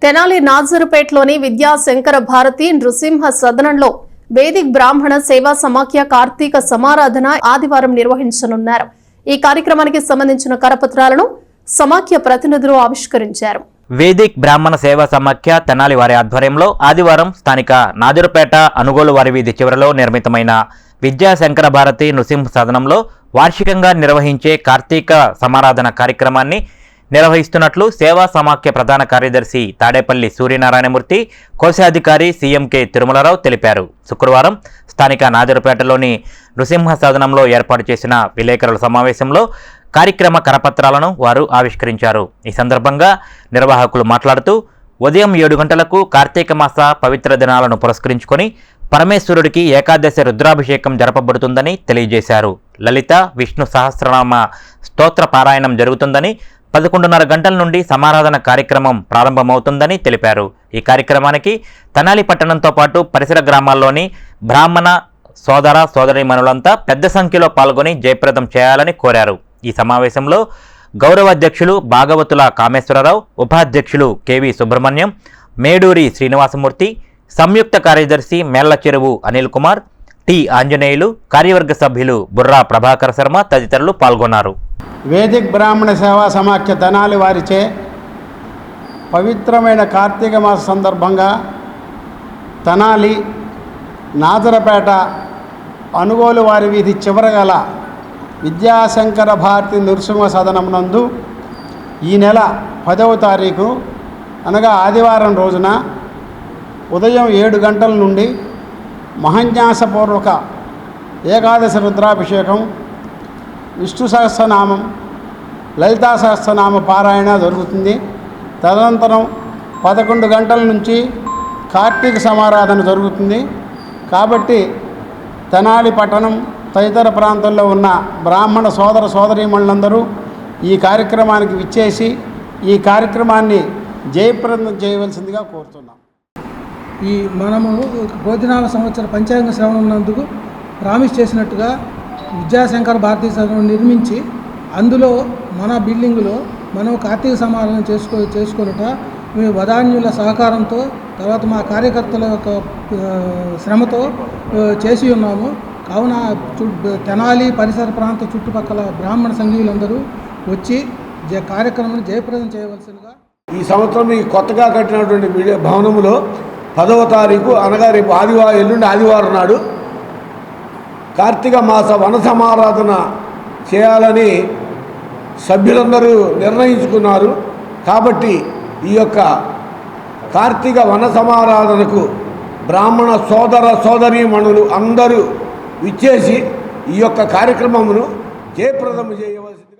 తెనాలి నాజరుపేటలోని విద్యా శంకర భారతి నృసింహ సదనంలో వేదిక్ బ్రాహ్మణ సేవా సమాఖ్య కార్తీక సమారాధన ఆదివారం నిర్వహించనున్నారు. ఈ కార్యక్రమానికి సంబంధించిన కరపత్రాలను సమాఖ్య ప్రతినిధులు ఆవిష్కరించారు. వేదిక్ బ్రాహ్మణ సేవా సమాఖ్య తెనాలి వారి ఆధ్వర్యంలో ఆదివారం స్థానిక నాజరుపేట అనుగోలు వారి వీధి చివరలో నిర్మితమైన విద్యా శంకర భారతి నృసింహ సదనంలో వార్షికంగా నిర్వహించే కార్తీక సమారాధన కార్యక్రమాన్ని నిర్వహిస్తున్నట్లు సేవా సమాఖ్య ప్రధాన కార్యదర్శి తాడేపల్లి సూర్యనారాయణమూర్తి, కోశాధికారి సీఎంకే తిరుమలరావు తెలిపారు. శుక్రవారం స్థానిక నాజరుపేటలోని నృసింహ సదనంలో ఏర్పాటు చేసిన విలేకరుల సమావేశంలో కార్యక్రమ కరపత్రాలను వారు ఆవిష్కరించారు. ఈ సందర్భంగా నిర్వాహకులు మాట్లాడుతూ ఉదయం 7 గంటలకు కార్తీక మాస పవిత్ర దినాలను పురస్కరించుకొని పరమేశ్వరుడికి ఏకాదశి రుద్రాభిషేకం జరపబడుతుందని తెలియజేశారు. లలిత విష్ణు సహస్రనామ స్తోత్ర పారాయణం జరుగుతుందని, 11:30 గంటల నుండి సమారాధన కార్యక్రమం ప్రారంభమవుతుందని తెలిపారు. ఈ కార్యక్రమానికి తెనాలి పట్టణంతో పాటు పరిసర గ్రామాల్లోని బ్రాహ్మణ సోదర సోదరీమణులంతా పెద్ద సంఖ్యలో పాల్గొని జయప్రదం చేయాలని కోరారు. ఈ సమావేశంలో గౌరవ అధ్యక్షులు భాగవతుల కామేశ్వరరావు, ఉపాధ్యక్షులు కెవి సుబ్రహ్మణ్యం, మేడూరి శ్రీనివాసమూర్తి, సంయుక్త కార్యదర్శి మేళ్ల చెరువు అనిల్ కుమార్, టి ఆంజనేయులు, కార్యవర్గ సభ్యులు బుర్రా ప్రభాకర్ శర్మ తదితరులు పాల్గొన్నారు. వేదిక్ బ్రాహ్మణ సేవా సమాఖ్య తెనాలి వారిచే పవిత్రమైన కార్తీక మాస సందర్భంగా తెనాలి నాజరపేట అనుగోలు వారి వీధి చివరగల విద్యాశంకర భారతి నృసింహ సదనం నందు ఈ నెల 10వ తారీఖు అనగా ఆదివారం రోజున ఉదయం 7 గంటల నుండి మహాన్యాసపూర్వక ఏకాదశి రుద్రాభిషేకం, విష్ణు సహస్రనామం, లలితా సహస్రనామ పారాయణ జరుగుతుంది. తదనంతరం 11 గంటల నుంచి కార్తీక సమారాధన జరుగుతుంది. కాబట్టి తెనాలి పట్టణం తదితర ప్రాంతాల్లో ఉన్న బ్రాహ్మణ సోదర సోదరీమణులందరూ ఈ కార్యక్రమానికి విచ్చేసి ఈ కార్యక్రమాన్ని జయప్రదం చేయవలసిందిగా కోరుతున్నాం. మనము భోజనాల సంవత్సర పంచాంగ శ్రవణం నందుకు ప్రామిస్ చేసినట్టుగా విద్యాశంకర భారతీ సదనం నిర్మించి అందులో మన బిల్డింగులో మనం కార్తీక సమారాధన చేసుకొనుట మీ వదాన్యుల సహకారంతో, తర్వాత మా కార్యకర్తల యొక్క శ్రమతో చేసి ఉన్నాము. కావున తెనాలి పరిసర ప్రాంత చుట్టుపక్కల బ్రాహ్మణ సంఘీయులందరూ వచ్చి కార్యక్రమాన్ని జయప్రదం చేయవలసిందిగా. ఈ సంవత్సరం ఈ కొత్తగా కట్టినటువంటి భవనములో 10వ తారీఖు అనగా రేపు ఎల్లుండి ఆదివారం నాడు కార్తీక మాస వన సమారాధన చేయాలని సభ్యులందరూ నిర్ణయించుకున్నారు. కాబట్టి ఈ యొక్క కార్తీక వన సమారాధనకు బ్రాహ్మణ సోదర సోదరీమణులు అందరూ విచ్చేసి ఈ యొక్క కార్యక్రమమును జయప్రదం చేయవలసింది.